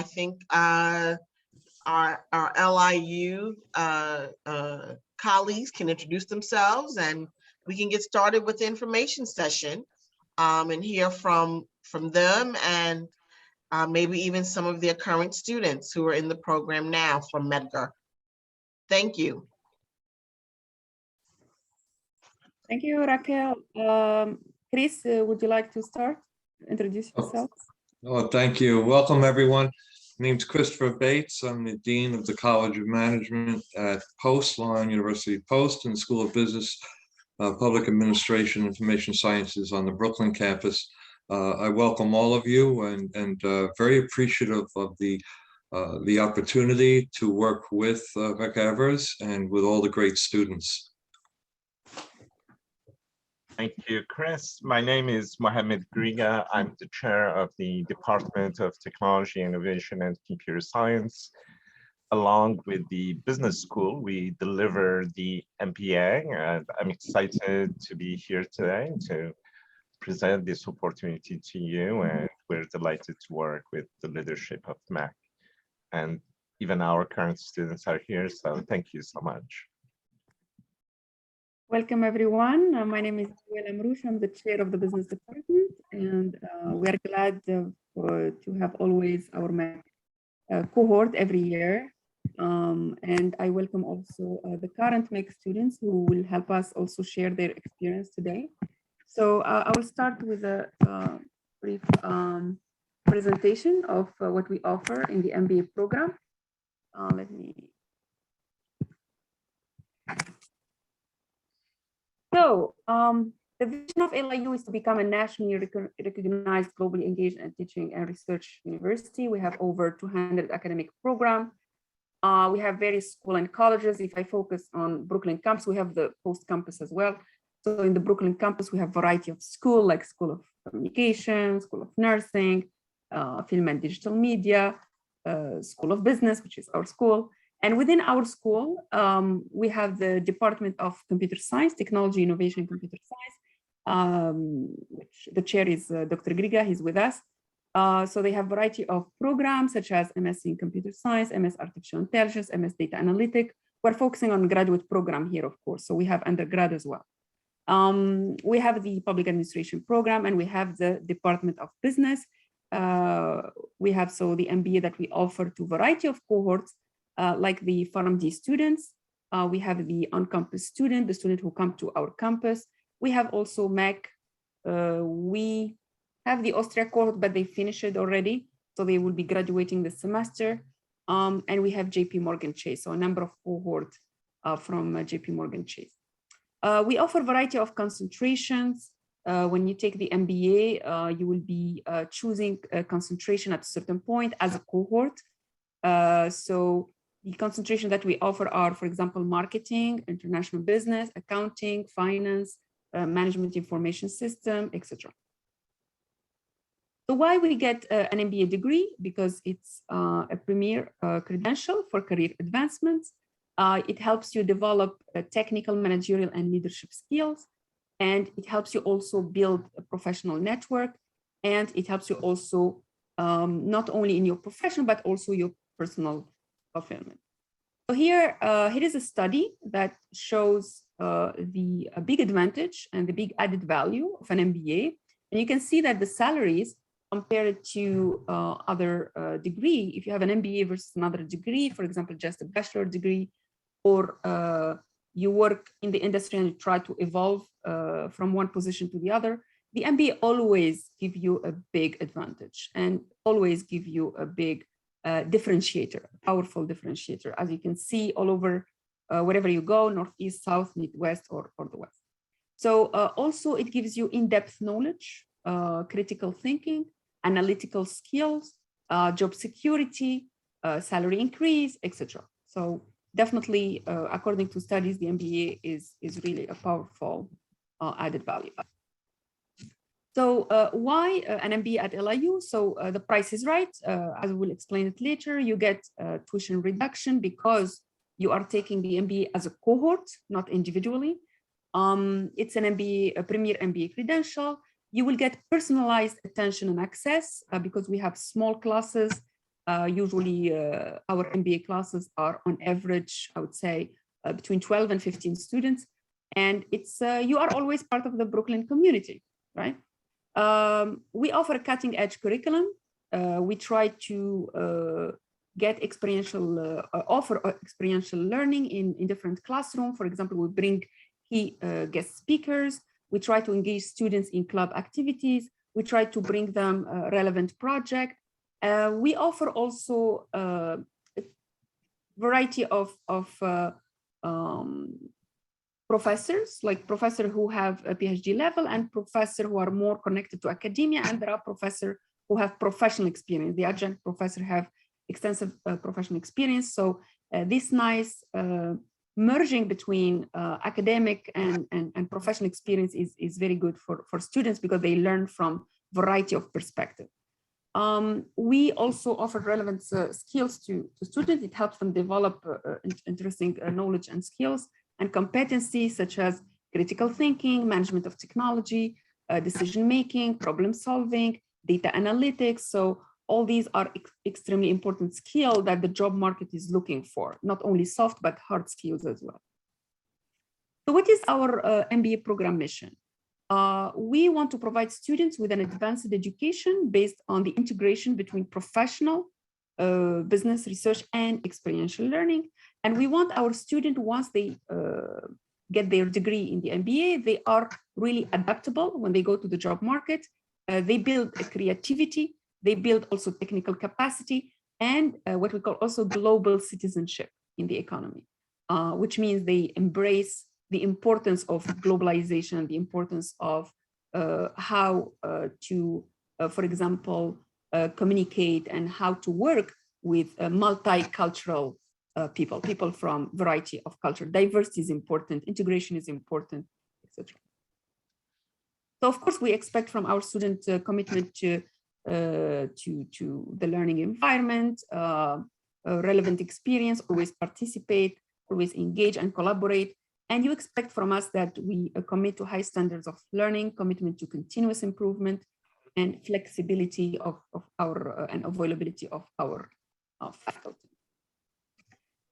I think our LIU colleagues can introduce themselves, and we can get started with the information session and hear from them, and maybe even some of their current students who are in the program now from Medgar. Thank you. Thank you, Raquel. Chris, would you like to start? Introduce yourself. Oh, thank you. Welcome, everyone. My name's Christopher Bates. I'm the Dean of the College of Management at Post, Long Island University Post, and the School of Business, Public Administration, Information Sciences on the Brooklyn campus. I welcome all of you and very appreciative of the opportunity to work with Rebecca Evers and with all the great students. Thank you, Chris. My name is Mohamed Griga. I'm the chair of the Department of Technology, Innovation, and Computer Science. Along with the business school, we deliver the MBA, and I'm excited to be here today to present this opportunity to you, and we're delighted to work with the leadership of MAC. And even our current students are here, so thank you so much. Welcome, everyone. My name is Noël Amrouche. I'm the chair of the business department, and we are glad to have always our MAC cohort every year. And I welcome also the current MAC students who will help us also share their experience today. So I will start with a brief presentation of what we offer in the MBA program. So the vision of LIU is to become a nationally recognized, globally engaged and teaching and research university. We have over 200 academic programs. We have various schools and colleges. If I focus on Brooklyn campus, we have the Post campus as well. So in the Brooklyn campus, we have a variety of schools like School of Communication, School of Nursing, Film and Digital Media, School of Business, which is our school. And within our school, we have the Department of Computer Science, Technology, Innovation, and Computer Science, which the chair is Dr. Griga, he's with us. So they have a variety of programs such as MS in Computer Science, MS Artificial Intelligence, MS Data Analytics. We're focusing on graduate program here, of course, so we have undergrad as well. We have the Public Administration program, and we have the Department of Business. We have the MBA that we offer to a variety of cohorts, like the PharmD students. We have the on-campus student, the student who come to our campus. We have also MAC. We have the Austria cohort, but they finished it already, so they will be graduating this semester. And we have JP Morgan Chase, so a number of cohorts from JP Morgan Chase. We offer a variety of concentrations. When you take the MBA, you will be choosing a concentration at a certain point as a cohort. So the concentration that we offer are, for example, marketing, international business, accounting, finance, management information system, etc. So why we get an MBA degree? Because it's a premier credential for career advancement. It helps you develop technical, managerial, and leadership skills. And it helps you also build a professional network. And it helps you also not only in your profession, but also your personal fulfillment. So here is a study that shows the big advantage and the big added value of an MBA. And you can see that the salaries compared to other degree, if you have an MBA versus another degree, for example, just a bachelor degree, or you work in the industry and you try to evolve from one position to the other, the MBA always give you a big advantage and always give you a big differentiator, powerful differentiator, as you can see all over wherever you go, Northeast, South, Midwest, or the West. So also it gives you in-depth knowledge, critical thinking, analytical skills, job security, salary increase, etc. So definitely, according to studies, the MBA is really a powerful added value. So why an MBA at LIU? So the price is right. As we'll explain it later, you get tuition reduction because you are taking the MBA as a cohort, not individually. It's an MBA, a premier MBA credential. You will get personalized attention and access because we have small classes. Usually our MBA classes are on average, I would say, between 12 and 15 students. And it's you are always part of the Brooklyn community, right? We offer a cutting edge curriculum. We try to get experiential, offer experiential learning in different classrooms. For example, we bring key guest speakers. We try to engage students in club activities. We try to bring them a relevant project. We offer also a variety of professors, like professors who have a PhD level and professors who are more connected to academia, and there are professors who have professional experience. The adjunct professors have extensive professional experience. So this nice merging between academic and professional experience is very good for students because they learn from variety of perspective. We also offer relevant skills to students. It helps them develop interesting knowledge and skills and competencies such as critical thinking, management of technology, decision-making, problem solving, data analytics. So all these are extremely important skills that the job market is looking for, not only soft, but hard skills as well. So what is our MBA program mission? We want to provide students with an advanced education based on the integration between professional, business research, and experiential learning. And we want our students, once they get their degree in the MBA, they are really adaptable when they go to the job market. They build a creativity, they build also technical capacity, and what we call also global citizenship in the economy, which means they embrace the importance of globalization, the importance of how to, for example, communicate and how to work with multicultural people from variety of culture. Diversity is important, integration is important, etc. So of course, we expect from our student commitment to the learning environment, relevant experience, always participate, always engage and collaborate. And you expect from us that we commit to high standards of learning, commitment to continuous improvement, and flexibility of our and availability of our faculty.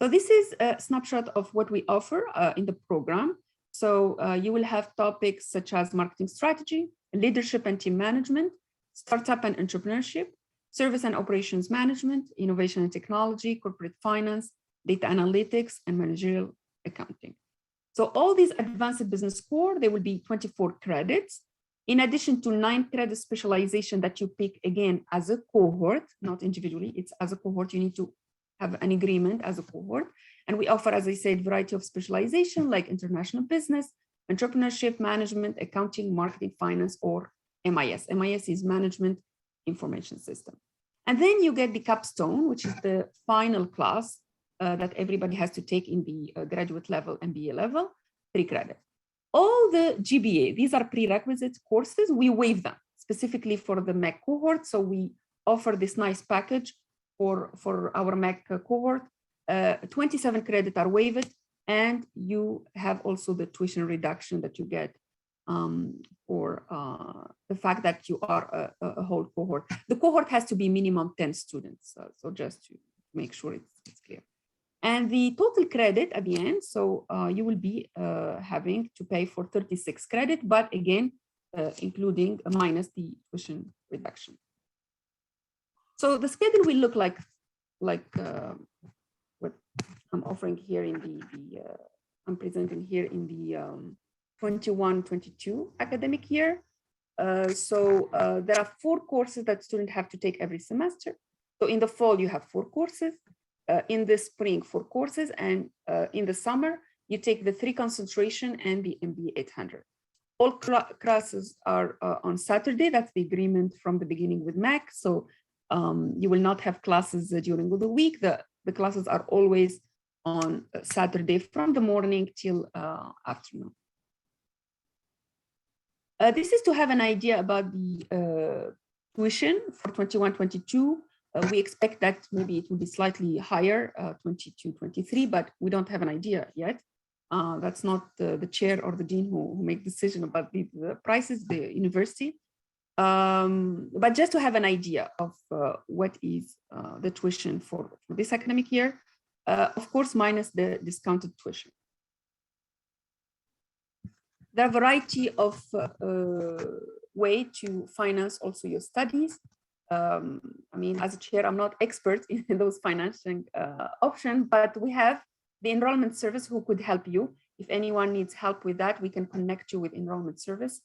So this is a snapshot of what we offer in the program. So you will have topics such as marketing strategy, leadership and team management, startup and entrepreneurship, service and operations management, innovation and technology, corporate finance, data analytics, and managerial accounting. So all these advanced business core, they will be 24 credits, in addition to 9 credit specialization that you pick again as a cohort, not individually, it's as a cohort, you need to have an agreement as a cohort. And we offer, as I said, variety of specialization like international business, entrepreneurship, management, accounting, marketing, finance, or MIS. MIS is management information system. And then you get the capstone, which is the final class that everybody has to take in the graduate level, MBA level, 3 credits. All the GBA, these are prerequisite courses, we waive them specifically for the MEC cohort. So we offer this nice package for our MEC cohort. 27 credits are waived, and you have also the tuition reduction that you get for the fact that you are a whole cohort. The cohort has to be minimum 10 students, so just to make sure it's clear. And the total credit at the end, so you will be having to pay for 36 credit, but again, including minus the tuition reduction. So the schedule will look like what I'm offering here in the I'm presenting here in the 21-22 academic year. So there are 4 courses that students have to take every semester. So in the fall, you have 4 courses. In the spring, 4 courses, and in the summer, you take the 3 concentration and the MBA 800. All classes are on Saturday. That's the agreement from the beginning with MEC. So you will not have classes during the week. The classes are always on Saturday from the morning till afternoon. This is to have an idea about the tuition for 21-22. We expect that maybe it will be slightly higher, 22-23, but we don't have an idea yet. That's not the chair or the dean who make decision about the prices, the university. But just to have an idea of what is the tuition for this academic year, of course, minus the discounted tuition. There are a variety of way to finance also your studies. I mean, as a chair, I'm not expert in those financing options, but we have the enrollment service who could help you. If anyone needs help with that, we can connect you with enrollment service,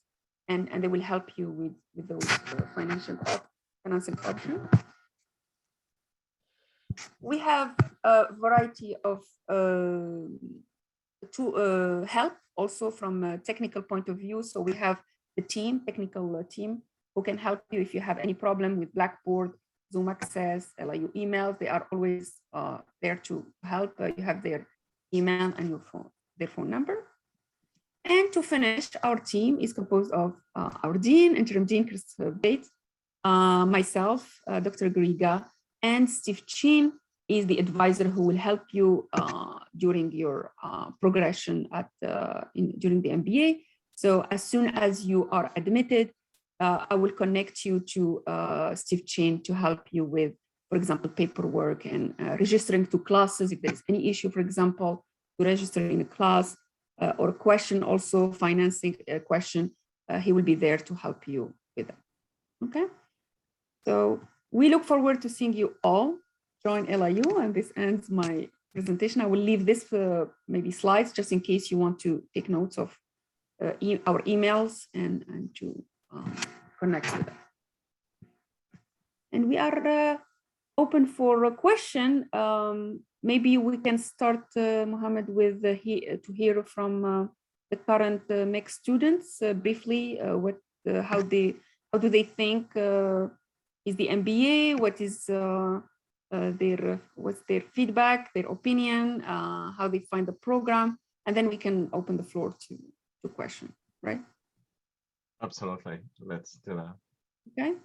and they will help you with those financing options. We have a variety of help also from a technical point of view. So we have the technical team who can help you if you have any problem with Blackboard, Zoom access, LIU emails. They are always there to help. You have their email and their phone number. And to finish, our team is composed of our dean, interim dean Chris Bates, myself, Dr. Griga, and Steve Chin is the advisor who will help you during your progression during the MBA. So as soon as you are admitted, I will connect you to Steve Chin to help you with, for example, paperwork and registering to classes. If there's any issue, for example, to register in a class or a question, also financing a question, he will be there to help you with that. Okay. So we look forward to seeing you all join LIU, and this ends my presentation. I will leave this maybe slides just in case you want to take notes of our emails and to connect with them. And we are open for a question. Maybe we can start, Mohammed, with to hear from the current mixed students briefly. How do they think is the MBA? What is what's their feedback, their opinion, how they find the program, and then we can open the floor to questions, right? Absolutely. Let's do that. Okay.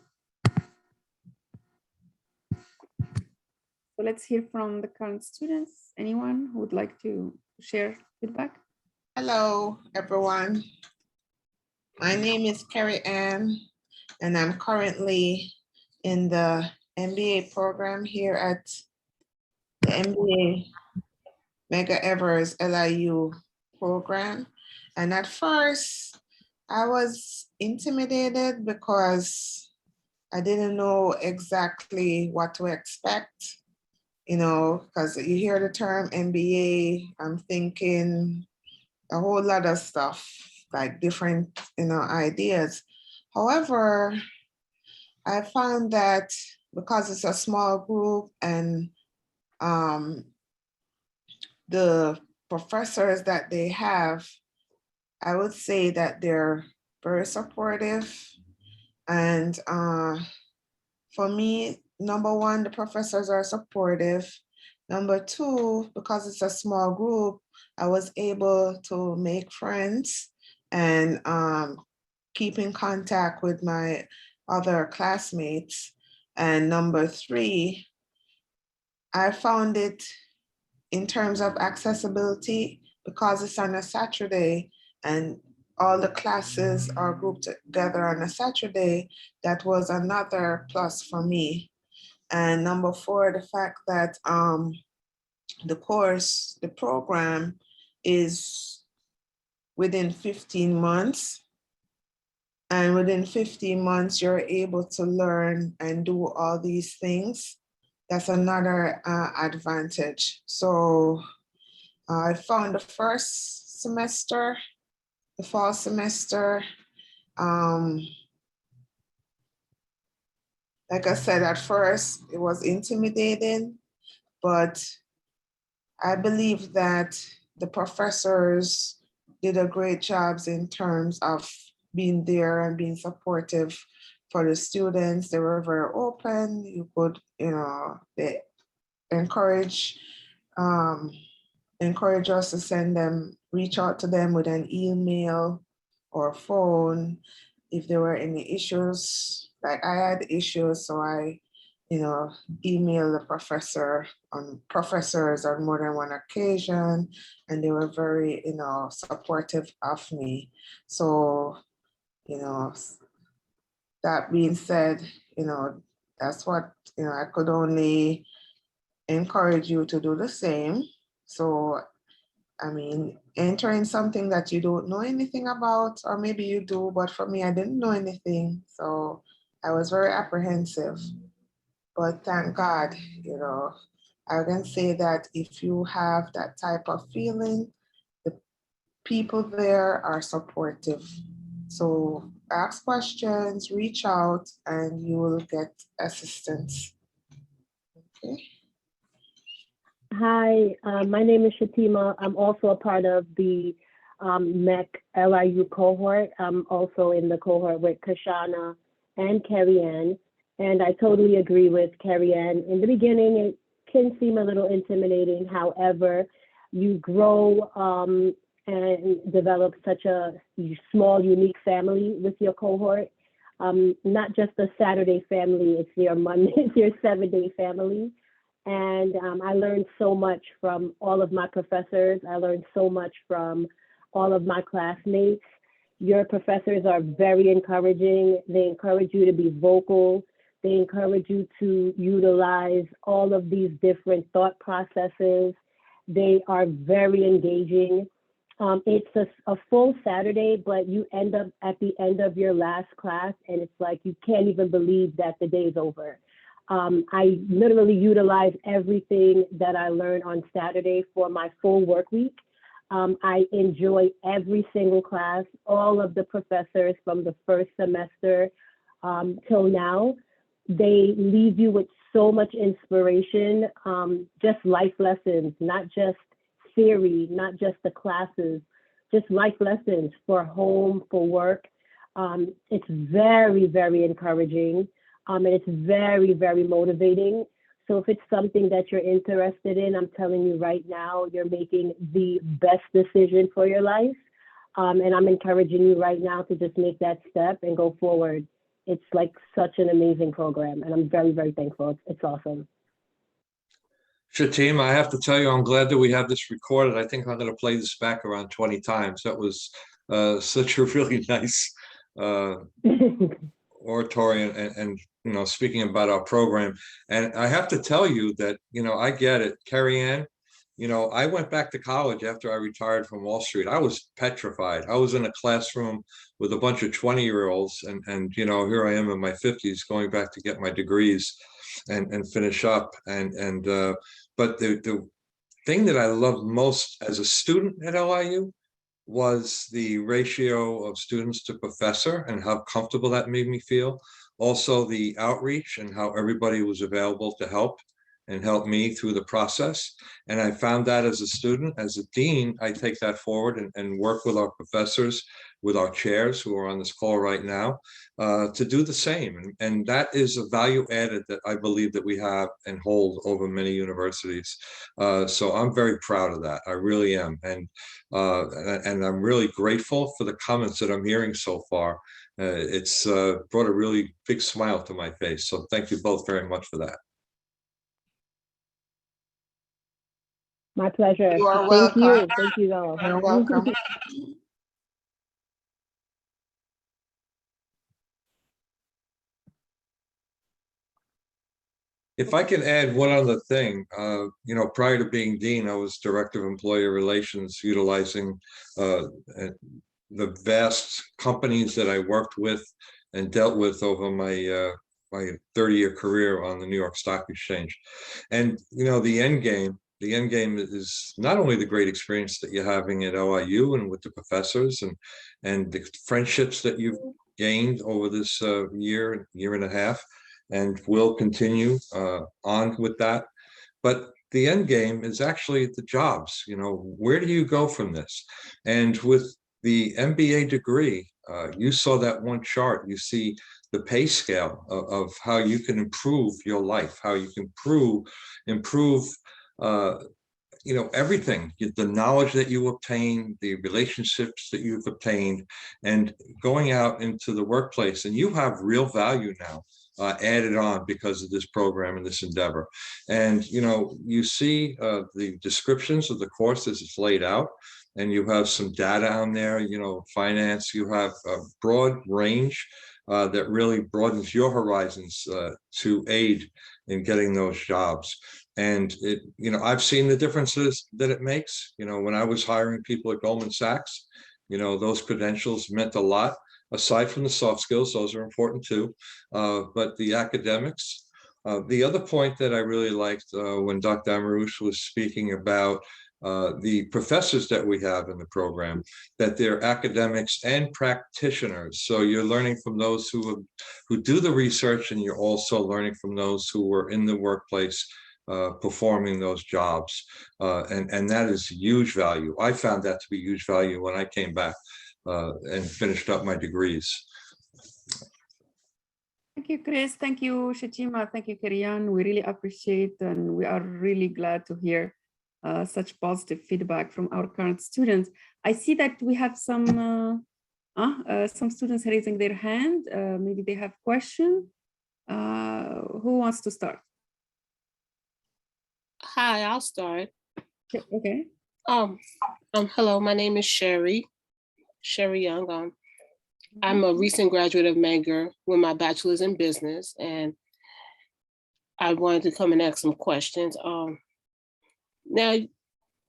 So let's hear from the current students. Anyone who would like to share feedback? Hello, everyone. My name is Carrie Ann, and I'm currently in the MBA program here at the MBA Mega Evers LIU program. And at first, I was intimidated because I didn't know exactly what to expect. You know, because you hear the term MBA, I'm thinking a whole lot of stuff, like different, ideas. However, I found that because it's a small group and the professors that they have, I would say that they're very supportive. And for me, number one, the professors are supportive. Number two, because it's a small group, I was able to make friends and keep in contact with my other classmates. And number three, I found it in terms of accessibility, because it's on a Saturday and all the classes are grouped together on a Saturday, that was another plus for me. And number four, the fact that the program is within 15 months. And within 15 months, you're able to learn and do all these things. That's another advantage. So I found the first semester, the fall semester, like I said, at first it was intimidating, but I believe that the professors did a great job in terms of being there and being supportive for the students. They were very open. You could, they encourage us to reach out to them with an email or phone if there were any issues. Like I had issues, so I, emailed the professors on more than one occasion, and they were very, supportive of me. So, that being said, that's what, I could only encourage you to do the same. So, I mean, entering something that you don't know anything about, or maybe you do, but for me, I didn't know anything. So I was very apprehensive, but thank God, I can say that if you have that type of feeling, the people there are supportive. So ask questions, reach out, and you will get assistance. Okay. Hi, my name is Shatima. I'm also a part of the MEC LIU cohort. I'm also in the cohort with Kashana and Carrie Ann. And I totally agree with Carrie Ann. In the beginning, it can seem a little intimidating. However, you grow and develop such a small, unique family with your cohort. Not just a Saturday family, it's your Monday, it's your 7-day family. And I learned so much from all of my professors. I learned so much from all of my classmates. Your professors are very encouraging. They encourage you to be vocal. They encourage you to utilize all of these different thought processes. They are very engaging. It's a full Saturday, but you end up at the end of your last class and it's like you can't even believe that the day is over. I literally utilize everything that I learned on Saturday for my full work week. I enjoy every single class, all of the professors from the first semester till now. They leave you with so much inspiration, just life lessons, not just theory, not just the classes, just life lessons for home, for work. It's very, very encouraging. And it's very, very motivating. So if it's something that you're interested in, I'm telling you right now, you're making the best decision for your life. And I'm encouraging you right now to just make that step and go forward. It's like such an amazing program. And I'm very, very thankful. It's awesome. Shatim, I have to tell you, I'm glad that we have this recorded. I think I'm going to play this back around 20 times. That was such a really nice oratory and speaking about our program. And I have to tell you that, I get it. Carrie Ann, I went back to college after I retired from Wall Street. I was petrified. I was in a classroom with a bunch of 20-year-olds and here I am in my 50s going back to get my degrees and finish up. But the thing that I loved most as a student at LIU was the ratio of students to professor and how comfortable that made me feel. Also the outreach and how everybody was available to help and help me through the process. And I found that as a student, as a dean, I take that forward and work with our professors, with our chairs who are on this call right now, to do the same. And that is a value added that I believe that we have and hold over many universities. So I'm very proud of that. I really am. And I'm really grateful for the comments that I'm hearing so far. It's brought a really big smile to my face. So thank you both very much for that. My pleasure. You are Thank welcome. you. Thank you all. You're welcome. If I can add one other thing, prior to being dean, I was director of employee relations, utilizing the vast companies that I worked with and dealt with over my 30-year career on the New York Stock Exchange. And the end game is not only the great experience that you're having at LIU and with the professors and the friendships that you've gained over this year and a half, and will continue on with that. But the end game is actually the jobs. Where do you go from this? And with the MBA degree, you saw that one chart. You see the pay scale of how you can improve your life, how you can improve everything, the knowledge that you obtain, the relationships that you've obtained, and going out into the workplace. And you have real value now added on because of this program and this endeavor. And, you see the descriptions of the courses it's laid out, and you have some data on there, finance, you have a broad range that really broadens your horizons to aid in getting those jobs. And it, I've seen the differences that it makes. When I was hiring people at Goldman Sachs, those credentials meant a lot. Aside from the soft skills, those are important too. But the academics, the other point that I really liked when Dr. Amarouche was speaking about the professors that we have in the program, that they're academics and practitioners. So you're learning from those who do the research, and you're also learning from those who were in the workplace performing those jobs. And that is huge value. I found that to be huge value when I came back and finished up my degrees. Thank you, Chris. Thank you, Shatima. Thank you, Karian. We really appreciate, and we are really glad to hear such positive feedback from our current students. I see that we have some students raising their hand. Maybe they have questions. Who wants to start? Hi, I'll start. Okay. Hello, my name is Sherry Young. I'm a recent graduate of Menger with my bachelor's in business, and I wanted to come and ask some questions. Now,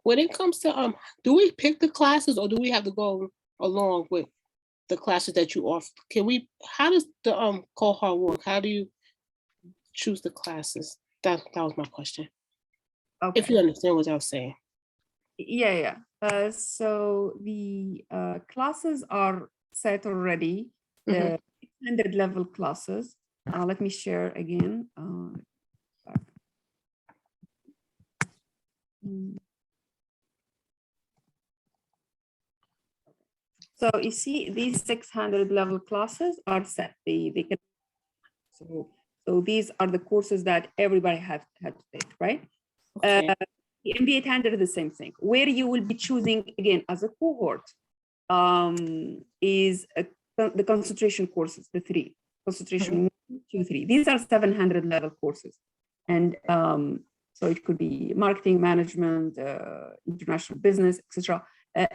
when it comes to, do we pick the classes, or do we have to go along with the classes that you offer? How does the cohort work? How do you choose the classes? That was my question. Okay. If you understand what I was saying. Yeah. So the classes are set already, the 600 level classes. Let me share again. So you see, these 600 level classes are set. They can. So these are the courses that everybody had to take, right? Okay. The MBA 800 is the same thing. Where you will be choosing again as a cohort is the concentration courses, the three concentration 1, 2, 3. These are 700 level courses, and so it could be marketing, management, international business, etc.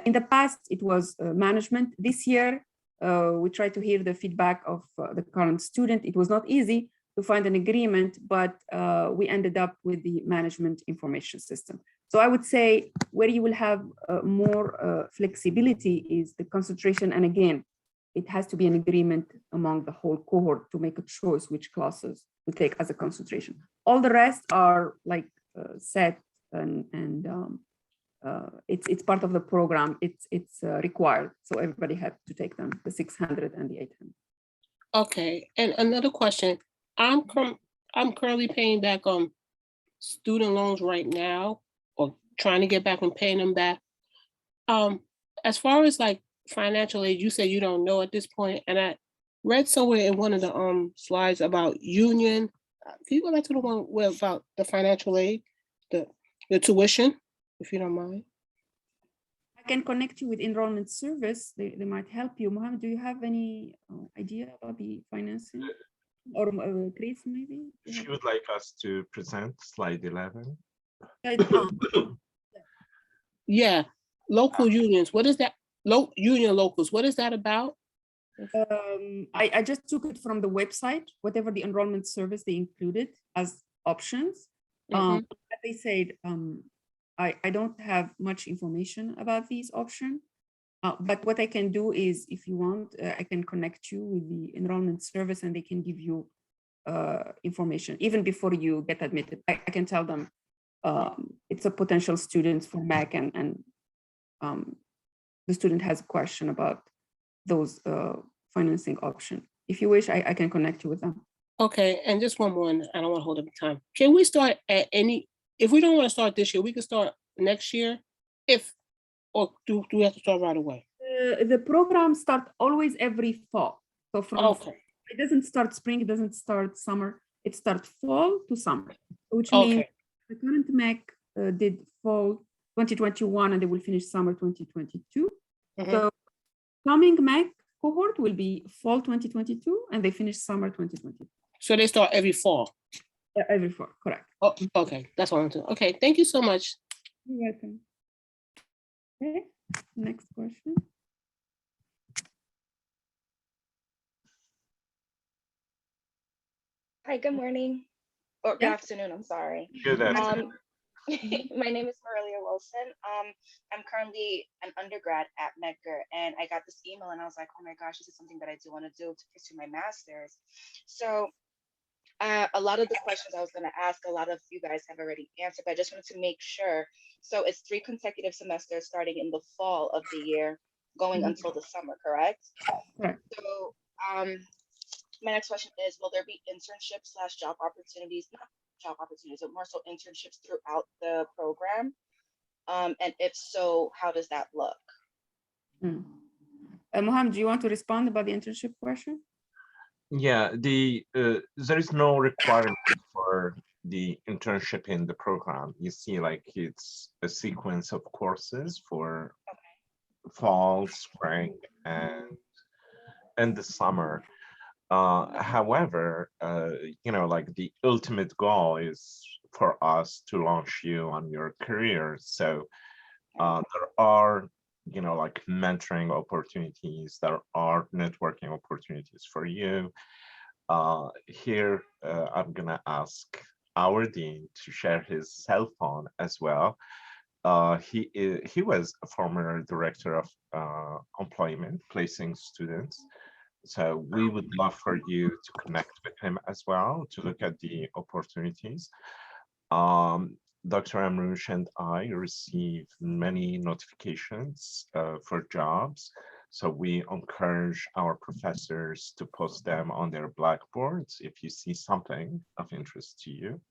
In the past, it was management. This year, we try to hear the feedback of the current student. It was not easy to find an agreement, but we ended up with the management information system. So I would say where you will have more flexibility is the concentration. And again, it has to be an agreement among the whole cohort to make a choice which classes to take as a concentration. All the rest are like set and it's part of the program. It's required. So everybody had to take them, the 600 and the 800. Okay, and another question. I'm currently paying back student loans right now, or trying to get back and paying them back. As far as like financial aid, you said you don't know at this point, and I read somewhere in one of the slides about union. Can you go back to the one where about the financial aid, the tuition, if you don't mind? I can connect you with enrollment service. They might help you. Mohammed, do you have any idea about the financing? Or Chris, maybe? She would like us to present slide 11. Yeah, local unions. What is that? Union locals. What is that about? I just took it from the website. Whatever the enrollment service they included as options. They said I don't have much information about these options. But what I can do is, if you want, I can connect you with the enrollment service and they can give you information even before you get admitted. I can tell them it's a potential student for MAC and the student has a question about those financing options. If you wish, I can connect you with them. Okay, and just one more, and I don't want to hold up time. Can we start at if we don't want to start this year, we can start next year? Or do we have to start right away? The program starts always every fall. So from it doesn't start spring, it doesn't start summer, it starts fall to summer, which means the current MAC did fall 2021 and they will finish summer 2022. So coming MAC cohort will be fall 2022 and they finish summer 2022. So they start every fall? Every fall, correct. Oh, okay, that's what I'm doing. Okay, thank you so much. You're welcome. Okay, next question. Hi, good morning, or good Yeah. afternoon, I'm sorry. Good afternoon. My name is Marilia Wilson. I'm currently an undergrad at Medgar, and I got this email and I was like, oh my gosh, this is something that I do want to do to pursue my master's. So a lot of the questions I was going to ask, a lot of you guys have already answered, but I just wanted to make sure. So it's 3 consecutive semesters starting in the fall of the year, going Mhm. until the summer, correct? Correct. So my next question is, will there be internship/job opportunities, not job opportunities, but more so internships throughout the program? And if so, how does that look? Mohammed, do you want to respond about the internship question? Yeah, there is no requirement for the internship in the program. You see, like it's a sequence of courses for fall, spring, and the summer. However, like the ultimate goal is for us to launch you on your career. So there are, like mentoring opportunities, there are networking opportunities for you. Here, I'm gonna ask our dean to share his cell phone as well. He was a former director of employment, placing students. So we would love for you to connect with him as well to look at the opportunities. Dr. Amrouche and I receive many notifications for jobs. So we encourage our professors to post them on their blackboards if you see something of interest to you.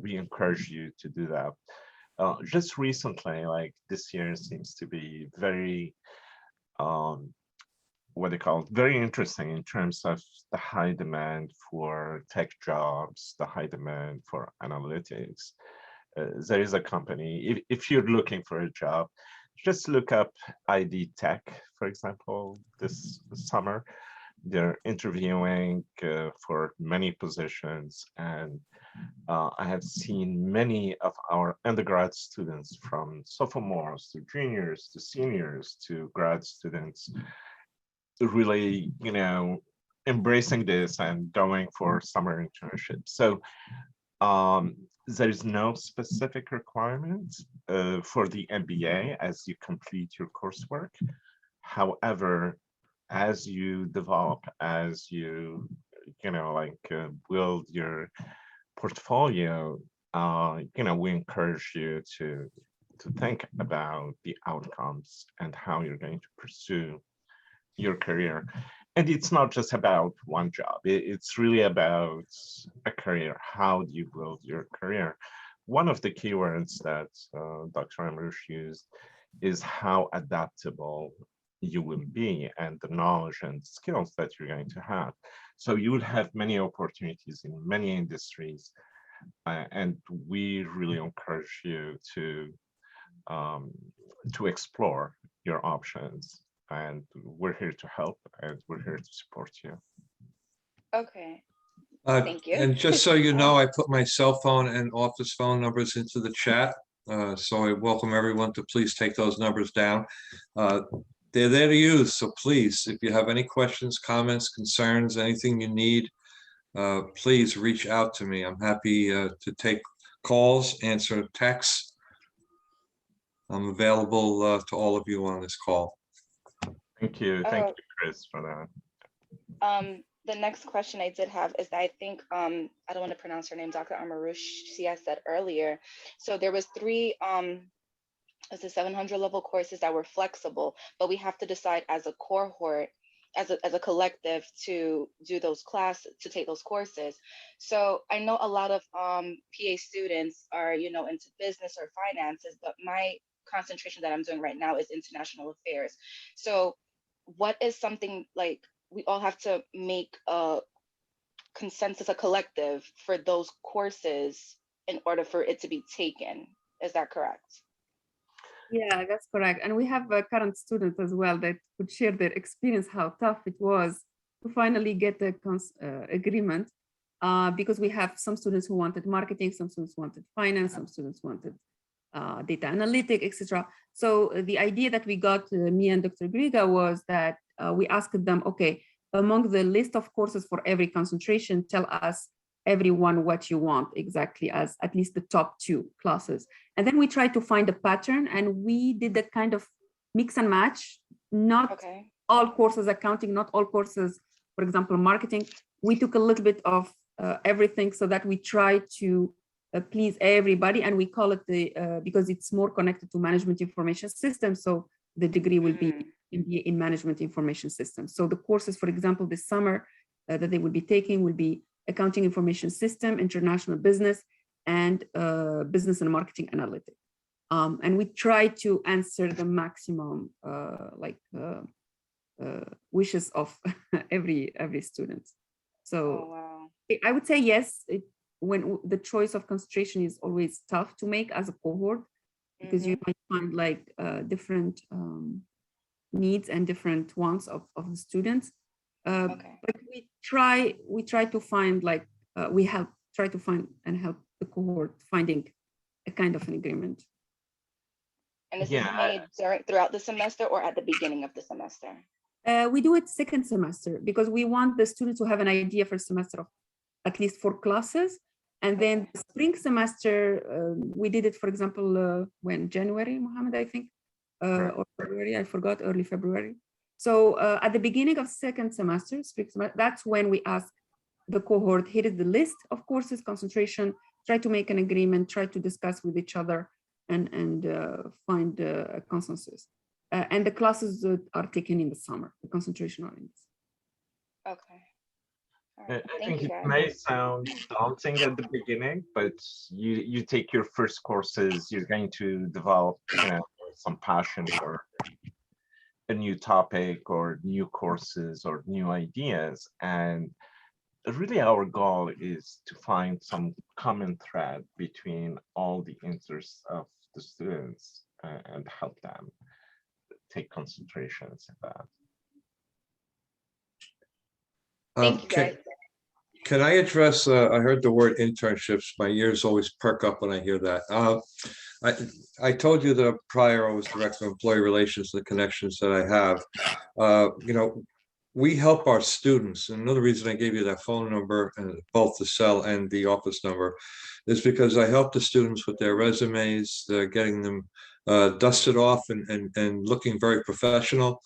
We encourage you to do that. Just recently, like this year seems to be very what they call very interesting in terms of the high demand for tech jobs, the high demand for analytics. There is a company, if you're looking for a job, just look up ID Tech, for example, this summer. They're interviewing for many positions, and I have seen many of our undergrad students, from sophomores to juniors to seniors to grad students, really, embracing this and going for summer internships. So there is no specific requirement for the MBA as you complete your coursework. However, as you develop, as you, build your portfolio, we encourage you to think about the outcomes and how you're going to pursue your career. And it's not just about one job. It's really about a career. How do you build your career? One of the keywords that Dr. Amrouche used is how adaptable you will be and the knowledge and skills that you're going to have. So you will have many opportunities in many industries. And we really encourage you to explore your options. And we're here to help, and we're here to support you. Okay, thank you. And just so you know, I put my cell phone and office phone numbers into the chat. So I welcome everyone to please take those numbers down. They're there to use, so please, if you have any questions, comments, concerns, anything you need, please reach out to me. I'm happy to take calls, answer texts. I'm available to all of you on this call. Thank you. Thank you, Chris, for that. The next question I did have is that I think, I don't want to pronounce her name, Dr. Amrouche, she has said earlier. So there was 3, as the 700 level courses that were flexible, but we have to decide as a cohort, as a collective to do those classes, to take those courses. So I know a lot of PA students are, into business or finances, but my concentration that I'm doing right now is international affairs. So what is something like we all have to make a consensus, a collective for those courses in order for it to be taken? Is that correct? Yeah, that's correct. And we have current students as well that could share their experience, how tough it was to finally get the agreement, because we have some students who wanted marketing, some students wanted finance, some students wanted data analytic, etc. So the idea that we got, me and Dr. Griga, was that we asked them, okay, among the list of courses for every concentration, tell us everyone what you want exactly as at least the top 2 classes. And then we try to find a pattern, and we did that kind of mix and match, not Okay. all courses accounting, not all courses, for example, marketing. We took a little bit of everything so that we try to please everybody, and we call it the, because it's more connected to management information systems. So the degree will be MBA in management information systems. So the courses, for example, this summer that they will be taking will be accounting information system, international business, and business and marketing analytics. And we try to answer the maximum wishes of every student. So Oh, wow. I would say yes, when the choice of concentration is always tough to make as a cohort, because you might find like different needs and different wants of the students. Okay. But we try to find like try to find and help the cohort finding a kind of an agreement. And is this made throughout the semester or at the beginning of the semester? We do it second semester because we want the students to have an idea for semester of at least 4 classes. And then the spring semester, we did it, for example, when January, Mohammed, I think, or February, I forgot, early February. So at the beginning of second semester, spring semester, that's when we ask the cohort, here is the list of courses, concentration, try to make an agreement, try to discuss with each other and find a consensus. And the classes are taken in the summer, the concentration are in this. Okay. Right. I think it may sound daunting at the beginning, but you take your first courses, you're going to develop, some passion for a new topic or new courses or new ideas. And really our goal is to find some common thread between all the interests of the students and help them take concentrations in that. Thank you, guys. Can I address, I heard the word internships, my ears always perk up when I hear that. I told you that prior I was director of employee relations, the connections that I have. We help our students. And another reason I gave you that phone number, both the cell and the office number, is because I help the students with their resumes, getting them dusted off and looking very professional.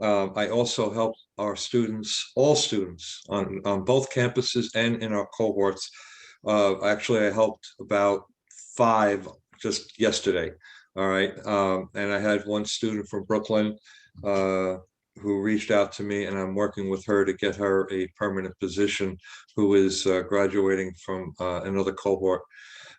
I also help our students, all students on both campuses and in our cohorts. Actually, I helped about 5 just yesterday. All right. And I had one student from Brooklyn who reached out to me, and I'm working with her to get her a permanent position, who is graduating from another cohort.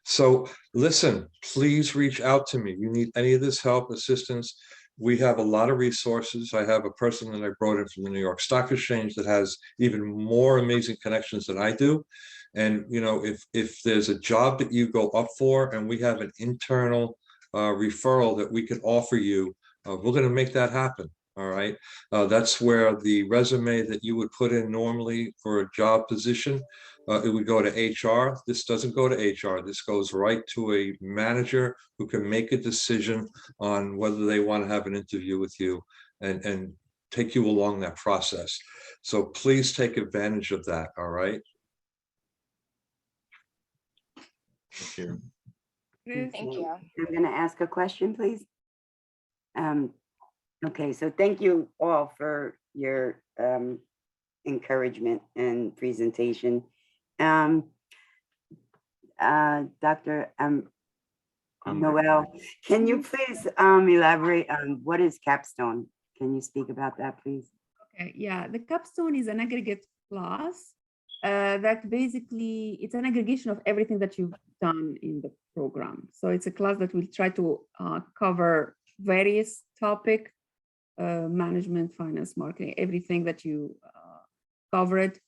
So listen, please reach out to me. You need any of this help, assistance. We have a lot of resources. I have a person that I brought in from the New York Stock Exchange that has even more amazing connections than I do. And, if there's a job that you go up for and we have an internal referral that we can offer you, we're going to make that happen. All right. That's where the resume that you would put in normally for a job position, it would go to HR. This doesn't go to HR. This goes right to a manager who can make a decision on whether they want to have an interview with you and take you along that process. So please take advantage of that. All right. Thank you. Thank you. I'm going to ask a question, please. Okay, so thank you all for your encouragement and presentation. Dr. Noel, can you please elaborate on what is capstone? Can you speak about that, please? Okay, yeah, the capstone is an aggregate class that basically, it's an aggregation of everything that you've done in the program. So it's a class that will try to cover various topics, management, finance, marketing, everything that you covered.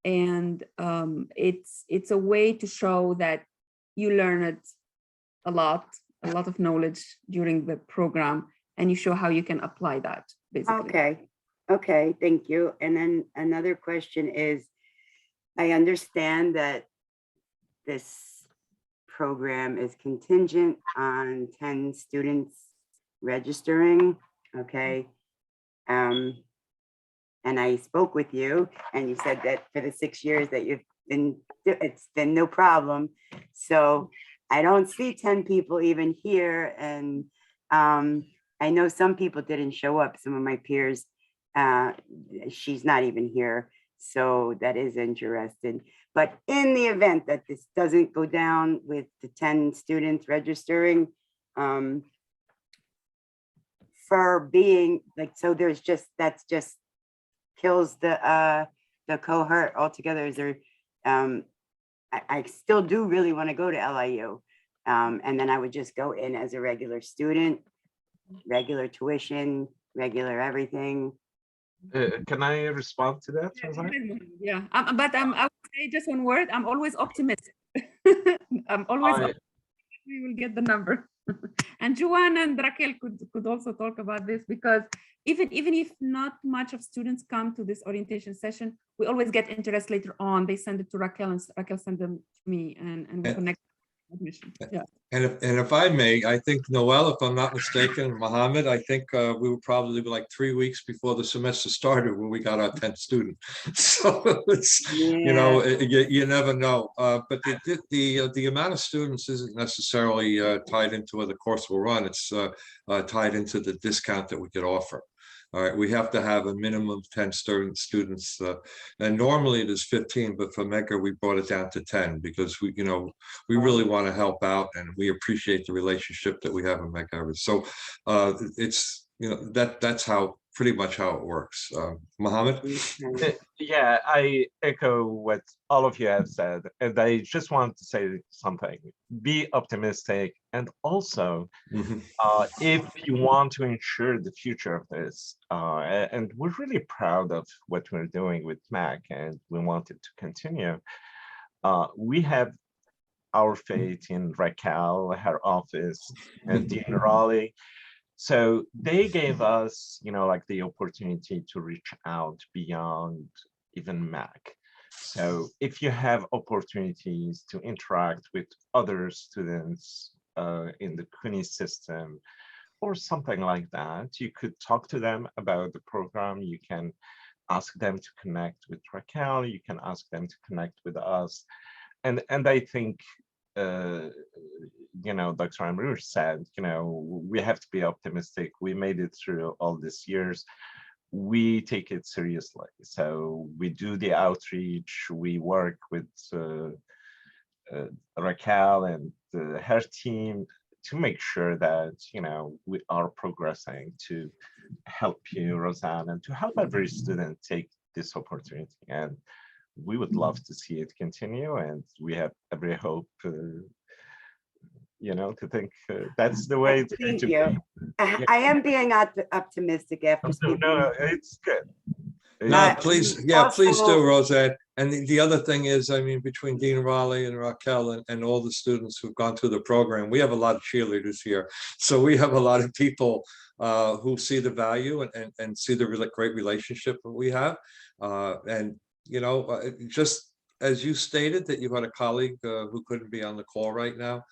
It's a way to show that you learned a lot of knowledge during the program, and you show how you can apply that, basically. Okay, thank you. And then another question is, I understand that this program is contingent on 10 students registering, okay? and I spoke with you, and you said that for the 6 years that you've been, it's been no problem. So I don't see 10 people even here, and I know some people didn't show up, some of my peers. She's not even here, so that is interesting. But in the event that this doesn't go down with the 10 students registering, for being like, so there's just, that's just kills the cohort altogether. Is there, I still do really want to go to LIU. And then I would just go in as a regular student, regular tuition, regular everything. Can I respond to that, Rosanna? Yeah, but I would say just one word. I'm always optimistic. I'm always optimistic we will get the number. And Joanna and Raquel could also talk about this, because even if not much of students come to this orientation session, we always get interest later on. They send it to Raquel, and Raquel send them to me, and we connect admission. Yeah. And if I may, I think Noel, if I'm not mistaken, Mohammed, I think we were probably like 3 weeks before the semester started when we got our 10th student. So it's, you know, you never know. But the amount of students isn't necessarily tied into whether the course will run. It's tied into the discount that we could offer. All right, we have to have a minimum of 10 students, and normally it is 15, but for Medgar we brought it down to 10 because we, you know, we really want to help out, and we appreciate the relationship that we have in Medgar. So it's, you know, that's how pretty much how it works. Mohammed? Yeah, I echo what all of you have said, and I just want to say something. Be optimistic, and also, if you want to ensure the future of this, and we're really proud of what we're doing with MAC, and we want it to continue, we have our faith in Raquel, her office, and Dean Raleigh. So they gave us, you know, like the opportunity to reach out beyond even MAC. So if you have opportunities to interact with other students in the CUNY system or something like that, you could talk to them about the program. You can ask them to connect with Raquel. You can ask them to connect with us. And I think, you know, Dr. Amrouche said, you know, we have to be optimistic. We made it through all these years. We take it seriously. So we do the outreach. We work with Raquel and her team to make sure that, you know, we are progressing to help you, Roseanne, and to help every student take this opportunity. And we would love to see it continue, and we have every hope, you know, to think that's the way it's going to be. I am being optimistic after speaking. No, it's good. No, please, yeah, please do, Also- Roseanne. And the other thing is, I mean, between Dean Raleigh and Raquel and all the students who've gone through the program, we have a lot of cheerleaders here. So we have a lot of people who see the value and see the great relationship that we have. And, you know, just as you stated that you had a colleague who couldn't be on the call right now,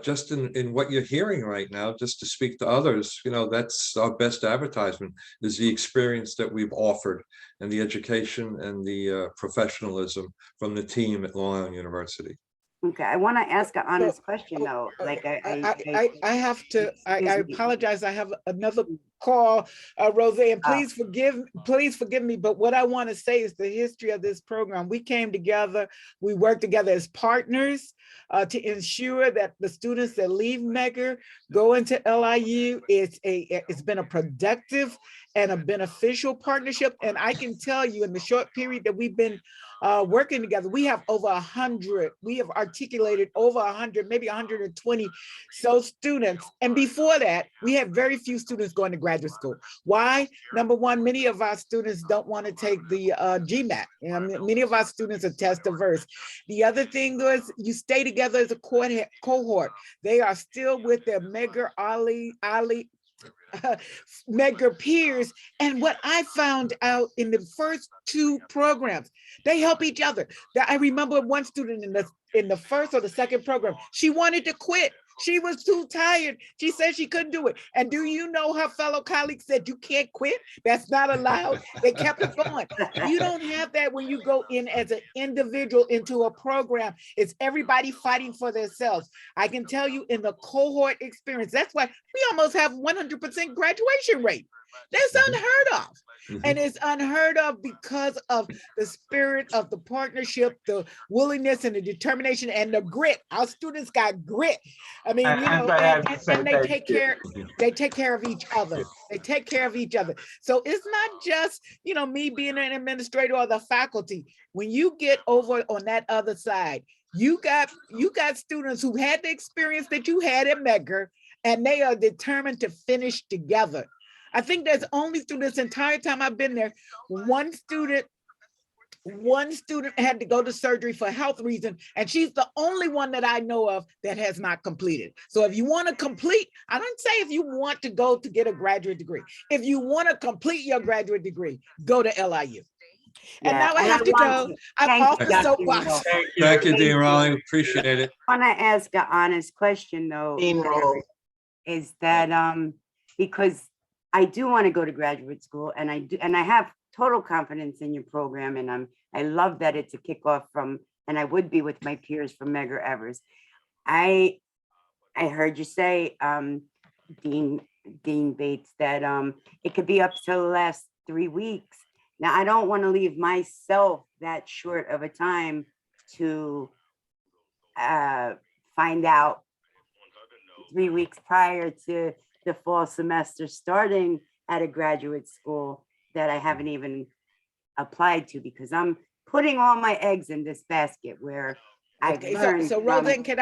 just in what you're hearing right now, just to speak to others, you know, that's our best advertisement, is the experience that we've offered and the education and the professionalism from the team at Long Island University. Okay, I want to ask an honest question though. Like I have to, I apologize. I have another call, Roseanne, please forgive me. But what I want to say is the history of this program. We came together, we worked together as partners to ensure that the students that leave Medgar go into LIU. It's been a productive and a beneficial partnership. And I can tell you, in the short period that we've been working together, we have over 100, we have articulated over 100, maybe 120 so students. And before that, we had very few students going to graduate school. Why? Number one, many of our students don't want to take the GMAT. You know, many of our students are test averse. The other thing was, you stay together as a cohort. They are still with their Medgar Medgar peers. And what I found out in the first two programs, they help each other. I remember one student in the first or the second program, she wanted to quit. She was too tired. She said she couldn't do it. And do you know her fellow colleagues said, you can't quit? That's not allowed. They kept it going. You don't have that when you go in as an individual into a program. It's everybody fighting for themselves. I can tell you in the cohort experience, that's why we almost have 100% graduation rate. That's unheard of. And it's unheard of because of the spirit of the partnership, the willingness and the determination and the grit. Our students got grit. I mean, you know, and they take care of each other. They take care of each other. So it's not just, you know, me being an administrator or the faculty. When you get over on that other side, you got students who had the experience that you had at Medgar, and they are determined to finish together. I think there's only through this entire time I've been there, one student had to go to surgery for health reasons, and she's the only one that I know of that has not completed. So if you want to complete, I don't say if you want to go to get a graduate degree. If you want to complete your graduate degree, go to LIU. And now I have to go. I'm off the soapbox. Thank you, Dean Raleigh. Appreciate it. I want to ask an honest question though, is that because I do want to go to graduate school, and I have total confidence in your program, and I love that it's a kickoff from, and I would be with my peers from Medgar Evers. I heard you say, Dean Bates, that it could be up to the last 3 weeks. Now, I don't want to leave myself that short of a time to find out 3 weeks prior to the fall semester starting at a graduate school that I haven't even applied to, because I'm putting all my eggs in this basket where I've learned. So Roseanne, can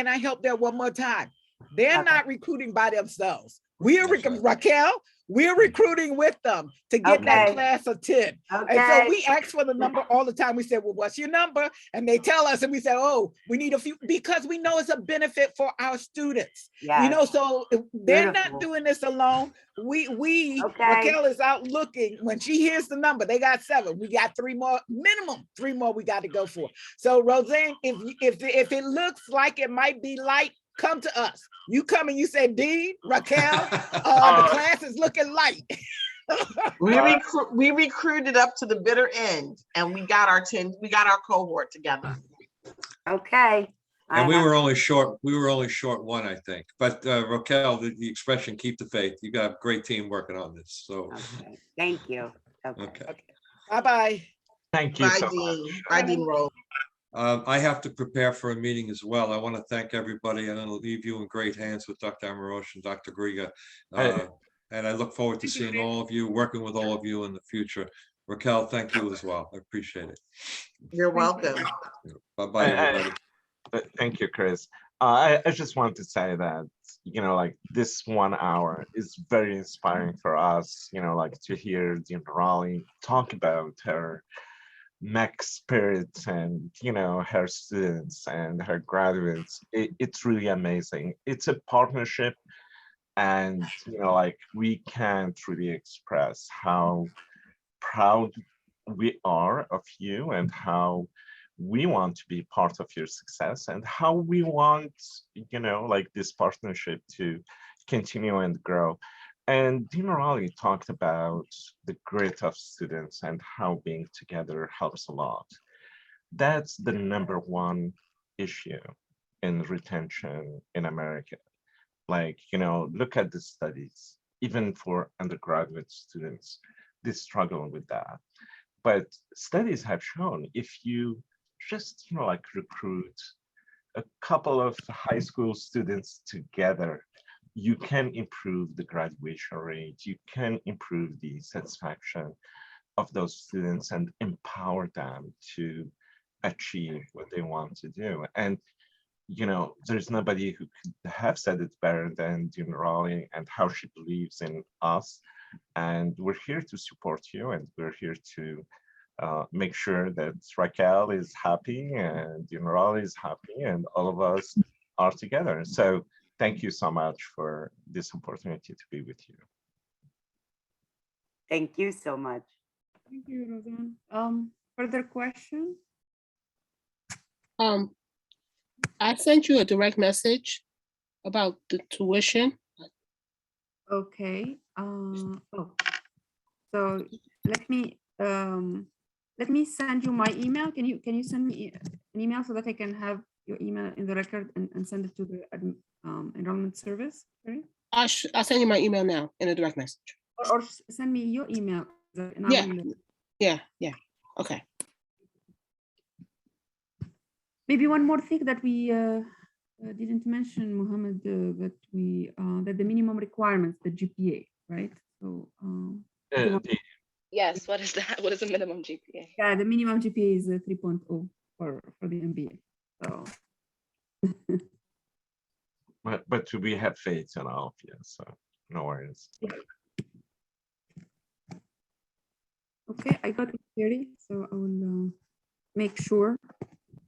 I help there one more time? They're not recruiting by themselves. We're Raquel, we're recruiting with them to get that class of 10. And so we ask for the number all the time. We say, well, what's your number? And they tell us, and we say, oh, we need a few, because we know it's a benefit for our students. You know, so they're not doing this alone. Raquel is out looking. When she hears the number, they got 7. We got 3 more, minimum 3 more we got to go for. So Roseanne, if it looks like it might be light, come to us. You come and you say, Dean, Raquel, the class is looking light. We recruited up to the bitter end, and we got our cohort together. Okay. And we were only short 1, I think. But Raquel, the expression "keep the faith." You got a great team working on this. So thank you. Okay. Bye-bye. Thank you. Bye, So Dean. much. Bye, Dean Rose. I have to prepare for a meeting as well. I want to thank everybody, and I'll leave you in great hands with Dr. Amarosh and Dr. Griga. And I look forward to seeing all of you, working with all of you in the future. Raquel, thank you as well. I appreciate it. You're welcome. Bye-bye, everybody. Thank you, Chris. I just want to say that, you know, like this 1 hour is very inspiring for us, you know, like to hear Dean Raleigh talk about her MEC spirit and, you know, her students and her graduates. It's really amazing. It's a partnership, and, you know, like we can't really express how proud we are of you and how we want to be part of your success, and how we want, you know, like this partnership to continue and grow. And Dean Raleigh talked about the grit of students and how being together helps a lot. That's the #1 issue in retention in America. Like, you know, look at the studies, even for undergraduate students, they struggle with that. But studies have shown if you just, you know, like recruit a couple of high school students together, you can improve the graduation rate, you can improve the satisfaction of those students and empower them to achieve what they want to do. And, you know, there's nobody who could have said it better than Dean Raleigh and how she believes in us. And we're here to support you, and we're here to make sure that Raquel is happy and Dean Raleigh is happy and all of us are together. So thank you so much for this opportunity to be with you. Thank you so much. Thank you, Roseanne. Further questions? I sent you a direct message about the tuition. Okay. Oh, so let me send you my email. Can you send me an email so that I can have your email in the record and send it to the enrollment service? Sorry? I'll send you my email now in a direct message. Or send me your email. And Yeah. I will, Yeah. Okay. maybe one more thing that we didn't mention, Mohammed, that the minimum requirements, the GPA, right? So Yes, what is that? What is the minimum GPA? yeah, the minimum GPA is 3.0 for the MBA. So but we have faith in all of you, so no worries. okay, I got it, Jerry. So I will make sure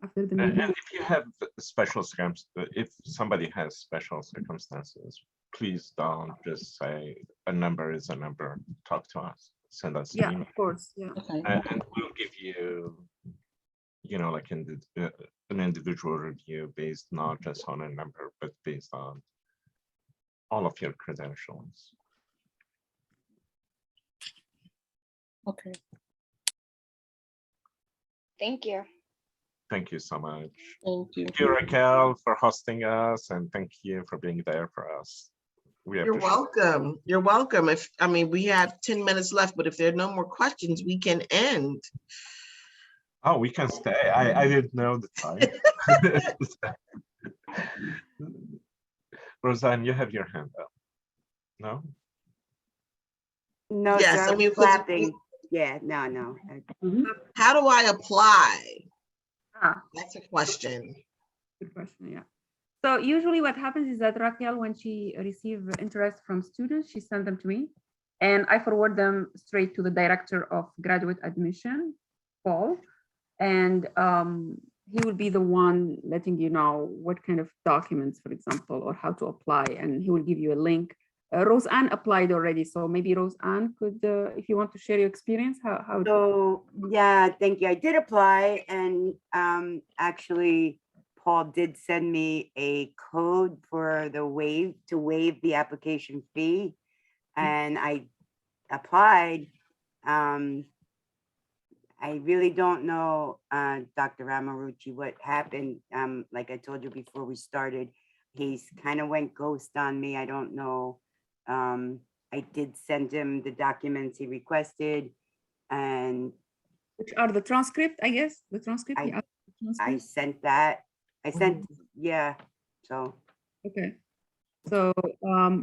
after the And meeting. if you have special circumstances, if somebody has special circumstances, please don't just say a number is a number. Talk to us. Send us an Yeah, email. of course. Yeah. Okay. And we'll give you, like an individual review based not just on a number, but based on all of your credentials. Okay. Thank you. Thank you so much. Thank you. Thank you, Raquel, for hosting us, and thank you for being there for us. We You're appreciate it. welcome. You're welcome. We have 10 minutes left, but if there are no more questions, we can end. Oh, we can stay. I didn't know the time. Roseanne, you have your hand up. No? No, Yes, sir, I I mean, was 'cause clapping. Yeah, no. how do I apply? Ah, That's a question. good question. Yeah. So usually what happens is that Raquel, when she receives interest from students, she sends them to me and I forward them straight to the director of graduate admission, Paul. And he will be the one letting you know what kind of documents, for example, or how to apply. And he will give you a link. Roseanne applied already. So maybe Roseanne could, if you want to share your experience, how So, yeah, thank you. I did apply, and actually, Paul did send me a code for the waive the application fee, and I applied. I really don't know, Dr. Ramarucci, what happened. Like I told you before we started, he's kind of went ghost on me. I don't know. I did send him the documents he requested, and which are the transcript, I guess, the transcript. I- the transcript? I sent that. I sent, yeah, so. Okay. So,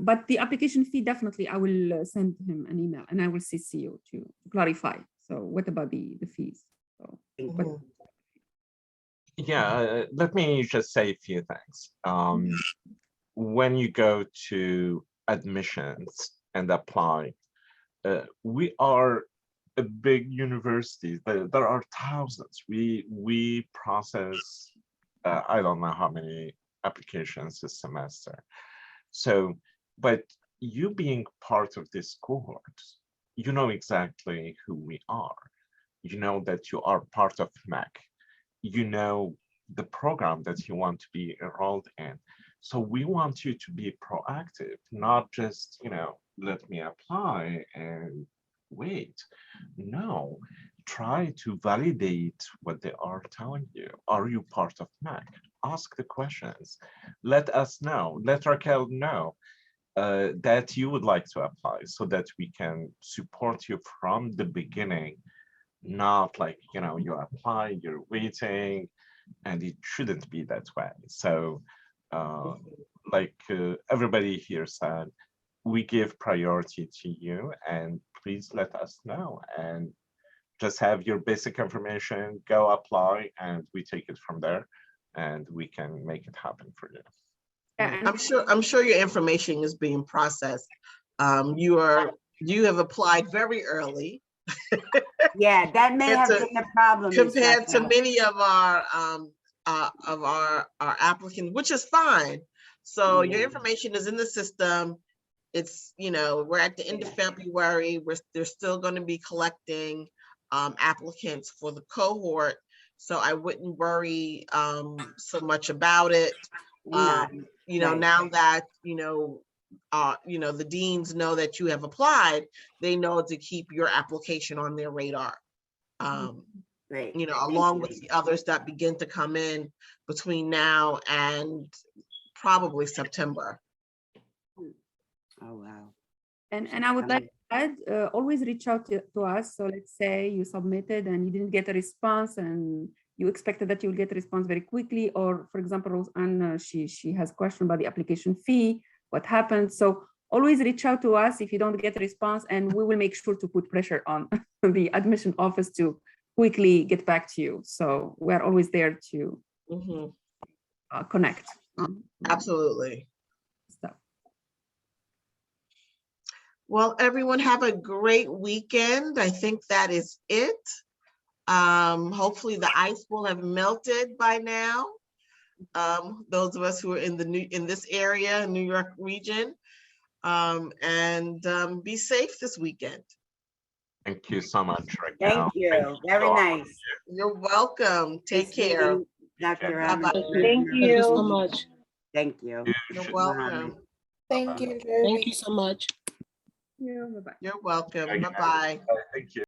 but the application fee, definitely, I will send him an email and I will CC you to clarify. So what about the fees? So, but Mhm. Yeah, let me just say a few things. When you go to admissions and apply, we are a big university. There are thousands. We process, I don't know how many applications this semester. So, but you being part of this cohort, you know exactly who we are. You know that you are part of MEC. You know the program that you want to be enrolled in. So we want you to be proactive, not just, let me apply and wait. No, try to validate what they are telling you. Are you part of MEC? Ask the questions. Let us know. Let Raquel know that you would like to apply so that we can support you from the beginning, not like, you apply, you're waiting, and it shouldn't be that way. So everybody here said, we give priority to you, and please let us know, and just have your basic information, go apply, and we take it from there, and we can make it happen for you. yeah, I'm sure your information is being processed. You have applied very early. Yeah, that may have been the problem. Ms. Compared to Raquel. many of our applicants, which is fine. So your Yeah. information is in the system. It's, we're at the end of February. They're still going to be collecting applicants for the cohort. So I wouldn't worry so much about it. Not, right. Now that, the deans know that you have applied, they know to keep your application on their radar. Great. Along with the others that begin to come in between now and probably September. Oh, wow. And I would like to add, always reach out to us. So let's say you submitted and you didn't get a response and you expected that you'll get a response very quickly. Or for example, Roseanne, she has a question about the application fee, what happened. So always reach out to us if you don't get a response, and we will make sure to put pressure on the admission office to quickly get back to you. So we're always there to connect. Absolutely. Stuff. Well, everyone have a great weekend. I think that is it. Hopefully the ice will have melted by now. Those of us who are in this area, New York region, and be safe this weekend. Thank you so much, Raquel. Thank you. Very nice. You're welcome. Take Nice care. meeting Dr. Bye-bye. Ahmed. Thank Thank you so you. much. Thank you. You're Mohammed. welcome. Thank you, Thank you so much. Yeah, bye-bye. You're welcome. Okay. Bye-bye. Thank you.